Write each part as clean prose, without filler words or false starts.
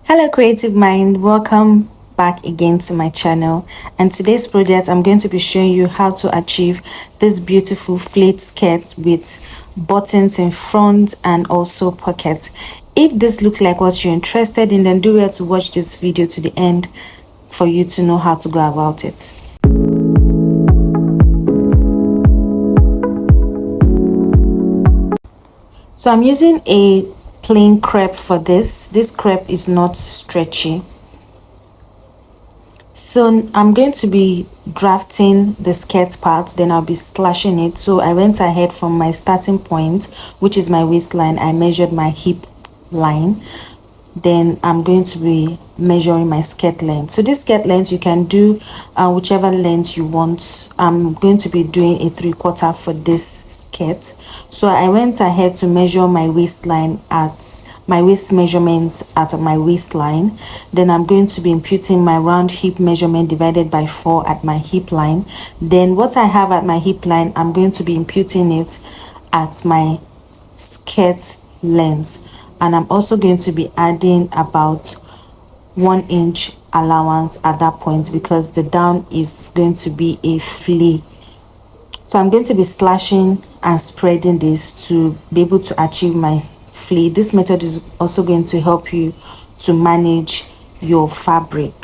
Hello creative mind, welcome back again to my channel. And today's project I'm going to be showing you how to achieve this beautiful fleet skirt with buttons in front and also pockets. If this looks like what you're interested in, then do well to watch this video to the end for you to know how to go about it. So I'm using a plain crepe for this. This crepe is not stretchy. So I'm going to be drafting the skirt part, then I'll be slashing it. So I went ahead from my starting point, which is my waistline. I measured my hip line. Then I'm going to be measuring my skirt length. So this skirt length you can do whichever length you want. I'm going to be doing a 3/4 for this skirt. So I went ahead to measure my waistline at my waist measurements at my waistline. Then I'm going to be imputing my round hip measurement divided by 4 at my hip line. Then what I have at my hip line, I'm going to be imputing it at my skirt length. And I'm also going to be adding about 1 inch allowance at that point because the down is going to be a flea. So I'm going to be slashing and spreading this to be able to achieve my flea. This method is also going to help you to manage your fabric.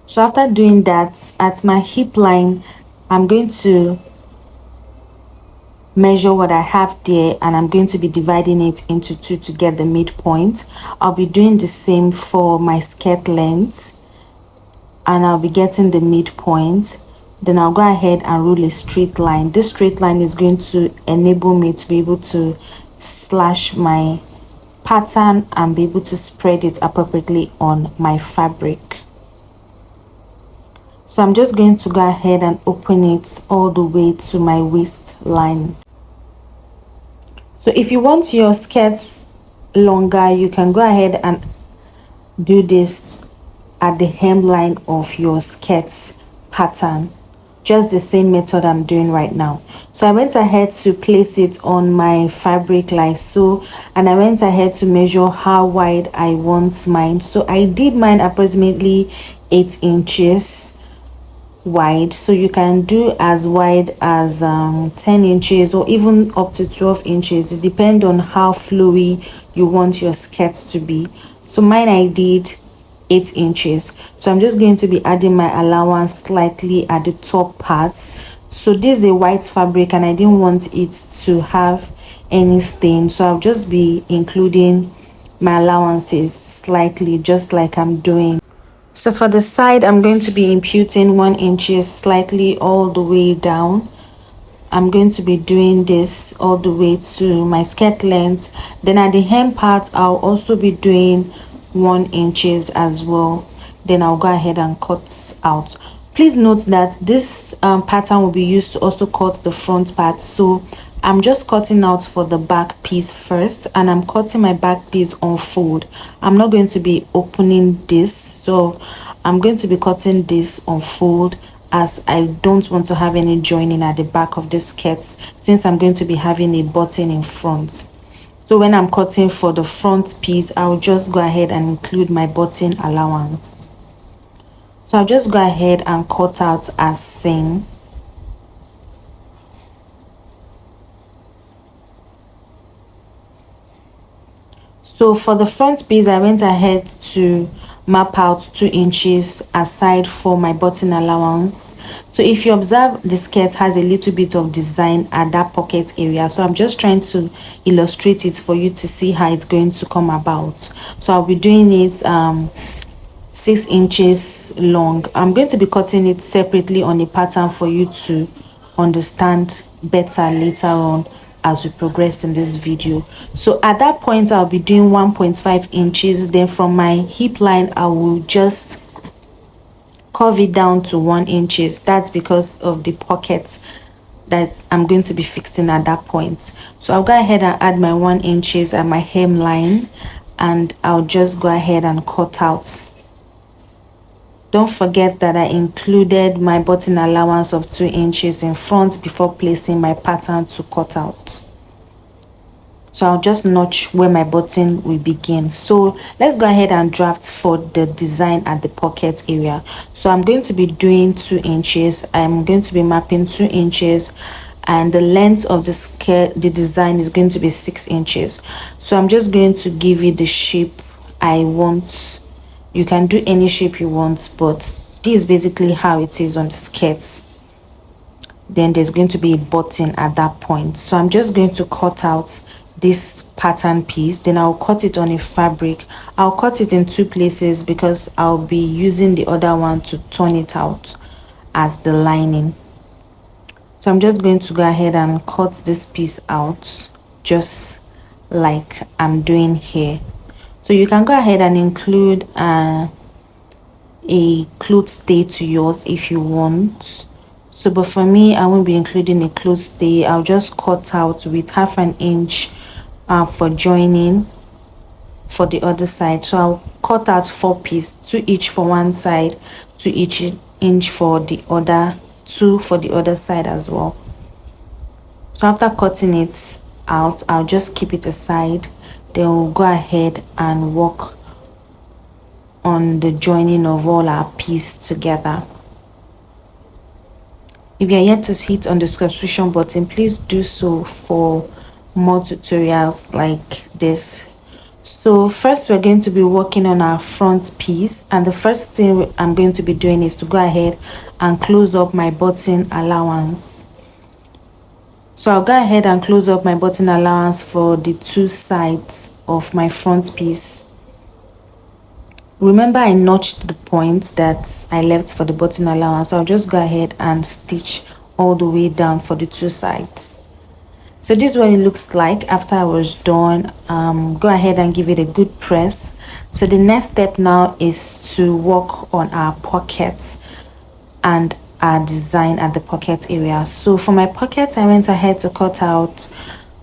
So after doing that, at my hip line, I'm going to measure what I have there and I'm going to be dividing it into 2 to get the midpoint. I'll be doing the same for my skirt length and I'll be getting the midpoint. Then I'll go ahead and rule a straight line. This straight line is going to enable me to be able to slash my pattern and be able to spread it appropriately on my fabric. So I'm just going to go ahead and open it all the way to my waistline. So if you want your skirts longer, you can go ahead and do this at the hemline of your skirts pattern. Just the same method I'm doing right now. So I went ahead to place it on my fabric like so, and I went ahead to measure how wide I want mine. So I did mine approximately 8 inches wide, so you can do as wide as 10 inches or even up to 12 inches. It depends on how flowy you want your skirt to be. So mine I did 8 inches. So I'm just going to be adding my allowance slightly at the top part. So this is a white fabric and I didn't want it to have any stain, so I'll just be including my allowances slightly, just like I'm doing. So for the side, I'm going to be imputing 1 inch slightly all the way down. I'm going to be doing this all the way to my skirt length. Then at the hem part, I'll also be doing 1 inch as well. Then I'll go ahead and cut out. Please note that this pattern will be used to also cut the front part. So I'm just cutting out for the back piece first, and I'm cutting my back piece on fold. I'm not going to be opening this, so I'm going to be cutting this on fold as I don't want to have any joining at the back of the skirt since I'm going to be having a button in front. So when I'm cutting for the front piece, I'll just go ahead and include my button allowance. So I'll just go ahead and cut out as seen. So for the front piece, I went ahead to map out 2 inches aside for my button allowance. So if you observe, the skirt has a little bit of design at that pocket area. So I'm just trying to illustrate it for you to see how it's going to come about. So I'll be doing it 6 inches long. I'm going to be cutting it separately on a pattern for you to understand better later on as we progress in this video. So at that point, I'll be doing 1.5 inches. Then from my hip line, I will just curve it down to 1 inch. That's because of the pocket that I'm going to be fixing at that point. So I'll go ahead and add my 1 inch at my hemline, and I'll just go ahead and cut out. Don't forget that I included my button allowance of 2 inches in front before placing my pattern to cut out. So I'll just notch where my button will begin. So let's go ahead and draft for the design at the pocket area. So I'm going to be doing 2 inches. I'm going to be mapping 2 inches, and the length of the skirt, the design, is going to be 6 inches. So I'm just going to give it the shape I want. You can do any shape you want, but this is basically how it is on the skirt. Then there's going to be a button at that point. So I'm just going to cut out this pattern piece, then I'll cut it on a fabric. I'll cut it in 2 places because I'll be using the other one to turn it out as the lining. So I'm just going to go ahead and cut this piece out just like I'm doing here. So you can go ahead and include a cloth stay to yours if you want. So but for me, I won't be including a cloth stay. I'll just cut out with 1/2 inch for joining for the other side. So I'll cut out 4 pieces, 2 each for one side, 2 each inch for the other, 2 for the other side as well. So after cutting it out, I'll just keep it aside. Then we'll go ahead and work on the joining of all our pieces together. If you're yet to hit on the subscription button, please do so for more tutorials like this. So first we're going to be working on our front piece, and the first thing I'm going to be doing is to go ahead and close up my button allowance. So I'll go ahead and close up my button allowance for the 2 sides of my front piece. Remember, I notched the points that I left for the button allowance. So I'll just go ahead and stitch all the way down for the 2 sides. So this is what it looks like after I was done. Go ahead and give it a good press. So the next step now is to work on our pockets and our design at the pocket area. So for my pocket, I went ahead to cut out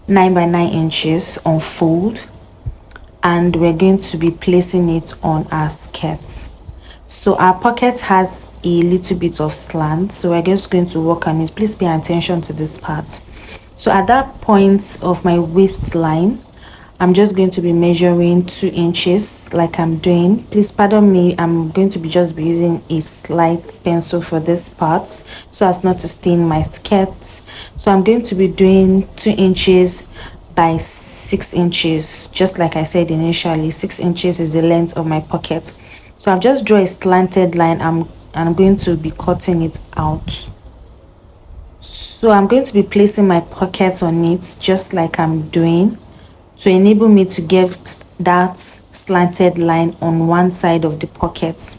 9 by 9 inches on fold, and we're going to be placing it on our skirt. So our pocket has a little bit of slant, so we're just going to work on it. Please pay attention to this part. So at that point of my waistline, I'm just going to be measuring 2 inches like I'm doing. Please pardon me, I'm going to be using a slight pencil for this part so as not to stain my skirt. So I'm going to be doing 2 inches by 6 inches, just like I said initially. 6 inches is the length of my pocket. So I've just drawn a slanted line. I'm going to be cutting it out. So I'm going to be placing my pocket on it just like I'm doing to enable me to get that slanted line on one side of the pocket.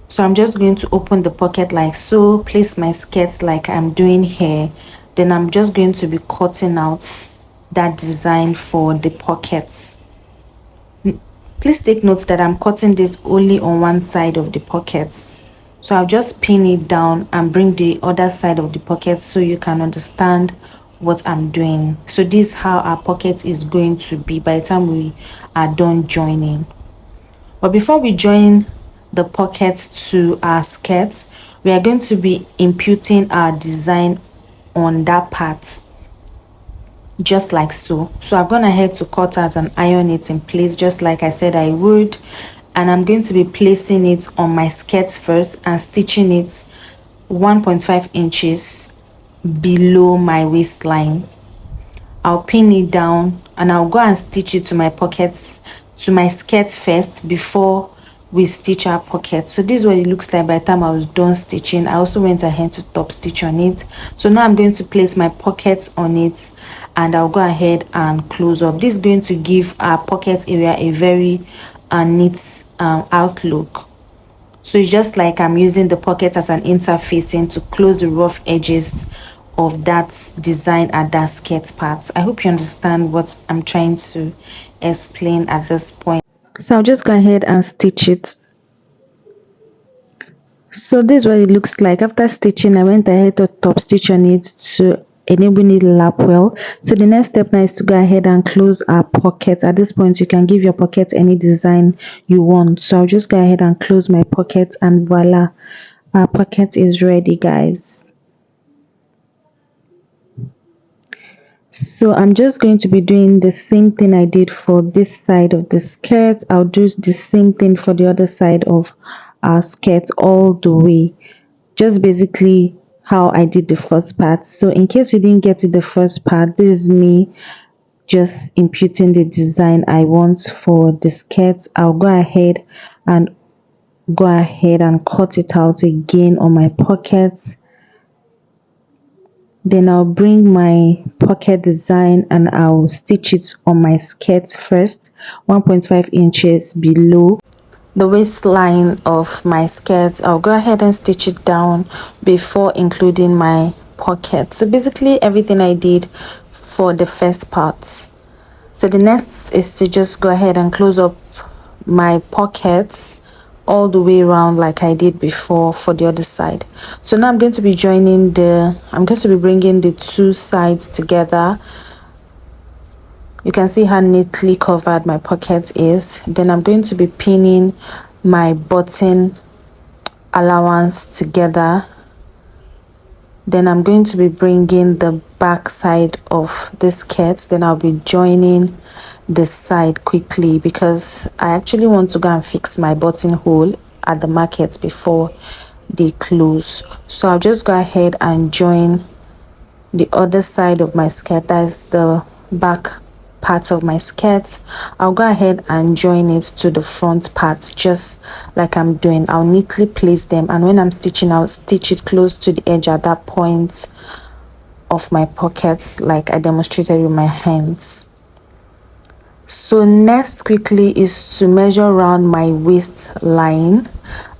So I'm just going to open the pocket like so, place my skirt like I'm doing here. Then I'm just going to be cutting out that design for the pockets. Please take note that I'm cutting this only on one side of the pockets. So I'll just pin it down and bring the other side of the pocket so you can understand what I'm doing. So this is how our pocket is going to be by the time we are done joining. But before we join the pocket to our skirt, we are going to be imputing our design on that part, just like so. So I've gone ahead to cut out and iron it in place just like I said I would, and I'm going to be placing it on my skirt first and stitching it 1.5 inches below my waistline. I'll pin it down and I'll go and stitch it to my pockets, to my skirt first before we stitch our pocket. So this is what it looks like by the time I was done stitching. I also went ahead to top stitch on it. So now I'm going to place my pocket on it and I'll go ahead and close up. This is going to give our pocket area a very neat outlook. So it's just like I'm using the pocket as an interfacing to close the rough edges of that design at that skirt part. I hope you understand what I'm trying to explain at this point. So I'll just go ahead and stitch it. So this is what it looks like. After stitching, I went ahead to top stitch on it to enable it to lap well. So the next step now is to go ahead and close our pocket. At this point, you can give your pocket any design you want. So I'll just go ahead and close my pocket, and voila, our pocket is ready, guys. So I'm just going to be doing the same thing I did for this side of the skirt. I'll do the same thing for the other side of our skirt all the way. Just basically how I did the first part. So in case you didn't get it the first part, this is me just imputing the design I want for the skirt. I'll go ahead and cut it out again on my pockets. Then I'll bring my pocket design and I'll stitch it on my skirt first, 1.5 inches below the waistline of my skirt. I'll go ahead and stitch it down before including my pocket. So basically everything I did for the first part. So the next is to just go ahead and close up my pockets all the way around like I did before for the other side. So now I'm going to be bringing the two sides together. You can see how neatly covered my pocket is. Then I'm going to be pinning my button allowance together. Then I'm going to be bringing the back side of the skirt. Then I'll be joining the side quickly because I actually want to go and fix my buttonhole at the market before they close. So I'll just go ahead and join the other side of my skirt. That's the back part of my skirt. I'll go ahead and join it to the front part just like I'm doing. I'll neatly place them, and when I'm stitching, I'll stitch it close to the edge at that point of my pocket like I demonstrated with my hands. So next quickly is to measure around my waistline,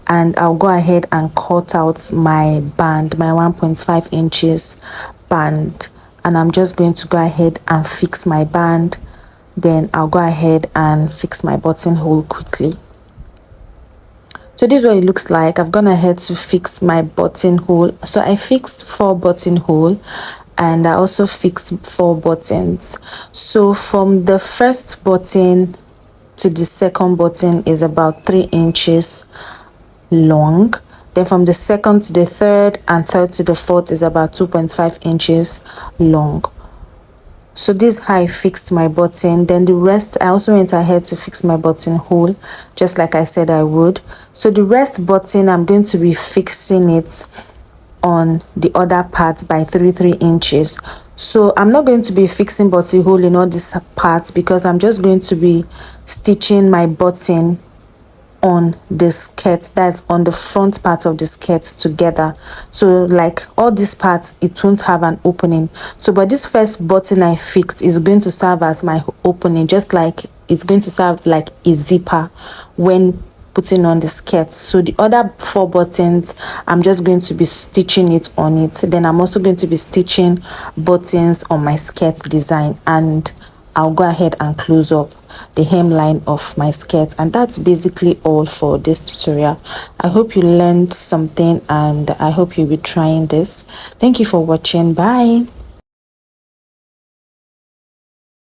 and I'll go ahead and cut out my band, my 1.5 inches band, and I'm just going to go ahead and fix my band. Then I'll go ahead and fix my buttonhole quickly. So this is what it looks like. I've gone ahead to fix my buttonhole. So I fixed 4 buttonhole and I also fixed 4 buttons. So from the first button to the second button is about 3 inches long. Then from the second to the third and third to the fourth is about 2.5 inches long. So this is how I fixed my button. Then the rest, I also went ahead to fix my buttonhole just like I said I would. So the rest button, I'm going to be fixing it on the other part by 3 inches. So I'm not going to be fixing buttonhole in all these parts because I'm just going to be stitching my button on the skirt, that's on the front part of the skirt together. So like all these parts, it won't have an opening. So but this first button I fixed is going to serve as my opening, just like it's going to serve like a zipper when putting on the skirt. So the other 4 buttons, I'm just going to be stitching it on it. Then I'm also going to be stitching buttons on my skirt design, and I'll go ahead and close up the hemline of my skirt. And that's basically all for this tutorial. I hope you learned something and I hope you'll be trying this. Thank you for watching. Bye.